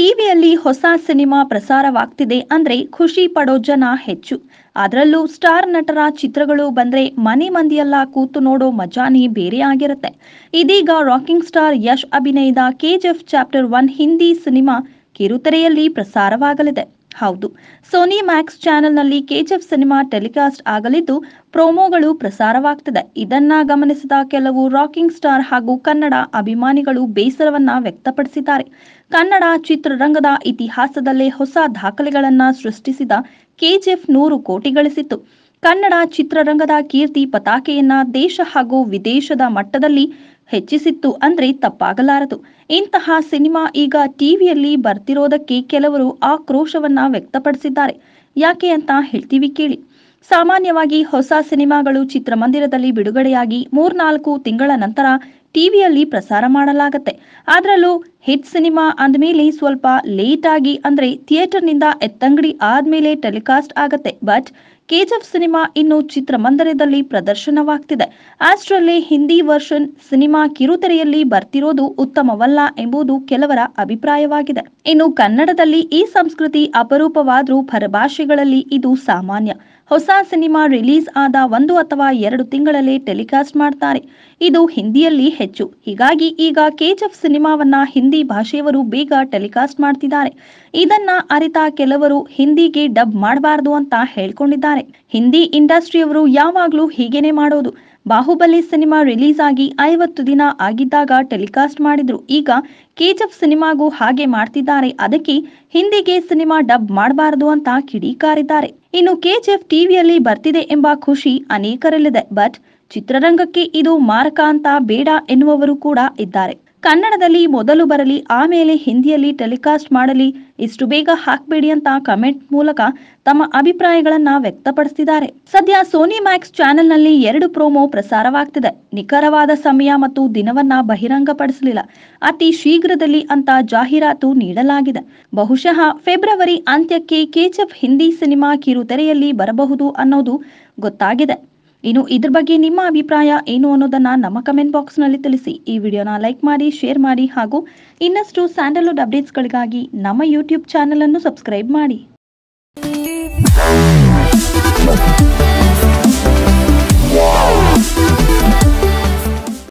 ಟಿವಿಯಲ್ಲಿ ಹೊಸ ಸಿನಿಮಾ ಪ್ರಸಾರವಾಗ್ತಿದೆ ಅಂದ್ರೆ ಖುಷಿ ಪಡೋ ಜನ ಹೆಚ್ಚು. ಅದರಲ್ಲೂ ಸ್ಟಾರ್ ನಟರ ಚಿತ್ರಗಳು ಬಂದ್ರೆ ಮನೆ ಮಂದಿಯೆಲ್ಲ ಕೂತು ನೋಡೋ ಮಜಾನೇ ಬೇರೆ ಆಗಿರುತ್ತೆ. ಇದೀಗ ರಾಕಿಂಗ್ ಸ್ಟಾರ್ ಯಶ್ ಅಭಿನಯದ ಕೆಜಿಎಫ್ ಚಾಪ್ಟರ್ 1 ಹಿಂದಿ ಸಿನಿಮಾ ಕಿರುತೆರೆಯಲ್ಲಿ ಪ್ರಸಾರವಾಗಲಿದೆ. ಹೌದು, ಸೋನಿ ಮ್ಯಾಕ್ಸ್ ಚಾನೆಲ್ನಲ್ಲಿ ಕೆಜಿಎಫ್ ಸಿನಿಮಾ ಟೆಲಿಕಾಸ್ಟ್ ಆಗಲಿದ್ದು ಪ್ರೋಮೋಗಳು ಪ್ರಸಾರವಾಗ್ತಿದೆ. ಇದನ್ನ ಗಮನಿಸಿದ ಕೆಲವು ರಾಕಿಂಗ್ ಸ್ಟಾರ್ ಹಾಗೂ ಕನ್ನಡ ಅಭಿಮಾನಿಗಳು ಬೇಸರವನ್ನ ವ್ಯಕ್ತಪಡಿಸಿದ್ದಾರೆ. ಕನ್ನಡ ಚಿತ್ರರಂಗದ ಇತಿಹಾಸದಲ್ಲೇ ಹೊಸ ದಾಖಲೆಗಳನ್ನ ಸೃಷ್ಟಿಸಿದ ಕೆಜಿಎಫ್ 100 ಕೋಟಿ ಗಳಿಸಿತ್ತು. ಕನ್ನಡ ಚಿತ್ರರಂಗದ ಕೀರ್ತಿ ಪತಾಕೆಯನ್ನ ದೇಶ ಹಾಗೂ ವಿದೇಶದ ಮಟ್ಟದಲ್ಲಿ ಹೆಚ್ಚಿಸಿತ್ತು ಅಂದ್ರೆ ತಪ್ಪಾಗಲಾರದು. ಇಂತಹ ಸಿನಿಮಾ ಈಗ ಟಿವಿಯಲ್ಲಿ ಬರ್ತಿರೋದಕ್ಕೆ ಕೆಲವರು ಆಕ್ರೋಶವನ್ನ ವ್ಯಕ್ತಪಡಿಸಿದ್ದಾರೆ. ಯಾಕೆ ಅಂತ ಹೇಳ್ತೀವಿ ಕೇಳಿ. ಸಾಮಾನ್ಯವಾಗಿ ಹೊಸ ಸಿನಿಮಾಗಳು ಚಿತ್ರಮಂದಿರದಲ್ಲಿ ಬಿಡುಗಡೆಯಾಗಿ 3-4 ತಿಂಗಳ ನಂತರ ಟಿವಿಯಲ್ಲಿ ಪ್ರಸಾರ ಮಾಡಲಾಗುತ್ತೆ. ಅದರಲ್ಲೂ ಹಿಟ್ ಸಿನಿಮಾ ಅಂದಮೇಲೆ ಸ್ವಲ್ಪ ಲೇಟ್ ಆಗಿ ಅಂದ್ರೆ ಥಿಯೇಟರ್ನಿಂದ ಎತ್ತಂಗಡಿ ಆದ್ಮೇಲೆ ಟೆಲಿಕಾಸ್ಟ್ ಆಗತ್ತೆ. ಬಟ್ ಕೆಜಿಎಫ್ ಸಿನಿಮಾ ಇನ್ನು ಚಿತ್ರಮಂದಿರದಲ್ಲಿ ಪ್ರದರ್ಶನವಾಗ್ತಿದೆ. ಅಷ್ಟರಲ್ಲೇ ಹಿಂದಿ ವರ್ಷನ್ ಸಿನಿಮಾ ಕಿರುತೆರೆಯಲ್ಲಿ ಬರ್ತಿರೋದು ಉತ್ತಮವಲ್ಲ ಎಂಬುದು ಕೆಲವರ ಅಭಿಪ್ರಾಯವಾಗಿದೆ. ಇನ್ನು ಕನ್ನಡದಲ್ಲಿ ಈ ಸಂಸ್ಕೃತಿ ಅಪರೂಪವಾದ್ರೂ ಪರಭಾಷೆಗಳಲ್ಲಿ ಇದು ಸಾಮಾನ್ಯ. ಹೊಸ ಸಿನಿಮಾ ರಿಲೀಸ್ ಆದ 1 ಅಥವಾ 2 ತಿಂಗಳಲ್ಲೇ ಟೆಲಿಕಾಸ್ಟ್ ಮಾಡ್ತಾರೆ. ಇದು ಹಿಂದಿಯಲ್ಲಿ ಹೆಚ್ಚು. ಹೀಗಾಗಿ ಈಗ ಕೆಜಿಎಫ್ ಸಿನಿಮಾವನ್ನ ಹಿಂದಿ ಭಾಷೆಯವರು ಬೇಗ ಟೆಲಿಕಾಸ್ಟ್ ಮಾಡ್ತಿದ್ದಾರೆ. ಇದನ್ನ ಅರಿತ ಕೆಲವರು ಹಿಂದಿಗೆ ಡಬ್ ಮಾಡಬಾರದು ಅಂತ ಹೇಳ್ಕೊಂಡಿದ್ದಾರೆ. ಹಿಂದಿ ಇಂಡಸ್ಟ್ರಿಯವರು ಯಾವಾಗ್ಲೂ ಹೀಗೇನೆ ಮಾಡೋದು. ಬಾಹುಬಲಿ ಸಿನಿಮಾ ರಿಲೀಸ್ ಆಗಿ 50 ದಿನ ಆಗಿದ್ದಾಗ ಟೆಲಿಕಾಸ್ಟ್ ಮಾಡಿದ್ರು. ಈಗ ಕೆಜಿಎಫ್ ಸಿನಿಮಾಗೂ ಹಾಗೆ ಮಾಡ್ತಿದ್ದಾರೆ. ಅದಕ್ಕೆ ಹಿಂದಿಗೆ ಸಿನಿಮಾ ಡಬ್ ಮಾಡಬಾರದು ಅಂತ ಕಿಡಿಕಾರಿದ್ದಾರೆ. ಇನ್ನು ಕೆಜಿಎಫ್ ಟಿವಿಯಲ್ಲಿ ಬರ್ತಿದೆ ಎಂಬ ಖುಷಿ ಅನೇಕರಲ್ಲಿದೆ. ಬಟ್ ಚಿತ್ರರಂಗಕ್ಕೆ ಇದು ಮಾರಕ ಅಂತ ಬೇಡ ಎನ್ನುವವರು ಕೂಡ ಇದ್ದಾರೆ. ಕನ್ನಡದಲ್ಲಿ ಮೊದಲು ಬರಲಿ, ಆಮೇಲೆ ಹಿಂದಿಯಲ್ಲಿ ಟೆಲಿಕಾಸ್ಟ್ ಮಾಡಲಿ, ಇಷ್ಟು ಬೇಗ ಹಾಕ್ಬೇಡಿ ಅಂತ ಕಮೆಂಟ್ ಮೂಲಕ ತಮ್ಮ ಅಭಿಪ್ರಾಯಗಳನ್ನ ವ್ಯಕ್ತಪಡಿಸಿದ್ದಾರೆ. ಸದ್ಯ ಸೋನಿ ಮ್ಯಾಕ್ಸ್ ಚಾನೆಲ್ನಲ್ಲಿ 2 ಪ್ರೋಮೋ ಪ್ರಸಾರವಾಗ್ತಿದೆ. ನಿಖರವಾದ ಸಮಯ ಮತ್ತು ದಿನವನ್ನ ಬಹಿರಂಗಪಡಿಸಲಿಲ್ಲ. ಅತಿ ಶೀಘ್ರದಲ್ಲಿ ಅಂತ ಜಾಹೀರಾತು ನೀಡಲಾಗಿದೆ. ಬಹುಶಃ ಫೆಬ್ರವರಿ ಅಂತ್ಯಕ್ಕೆ ಕೆಜಿಎಫ್ ಹಿಂದಿ ಸಿನಿಮಾ ಕಿರುತೆರೆಯಲ್ಲಿ ಬರಬಹುದು ಅನ್ನೋದು ಗೊತ್ತಾಗಿದೆ. ಇನ್ನು ಇದ್ರ ಬಗ್ಗೆ ನಿಮ್ಮ ಅಭಿಪ್ರಾಯ ಏನು ಅನ್ನೋದನ್ನ ನಮ್ಮ ಕಮೆಂಟ್ ಬಾಕ್ಸ್ ನಲ್ಲಿ ತಿಳಿಸಿ. ಈ ವಿಡಿಯೋನ ಲೈಕ್ ಮಾಡಿ, ಶೇರ್ ಮಾಡಿ ಹಾಗೂ ಇನ್ನಷ್ಟು ಸ್ಯಾಂಡಲ್ವುಡ್ ಅಪ್ಡೇಟ್ಸ್ಗಳಿಗಾಗಿ ನಮ್ಮ ಯೂಟ್ಯೂಬ್ ಚಾನೆಲ್ ಅನ್ನು ಸಬ್ಸ್ಕ್ರೈಬ್ ಮಾಡಿ.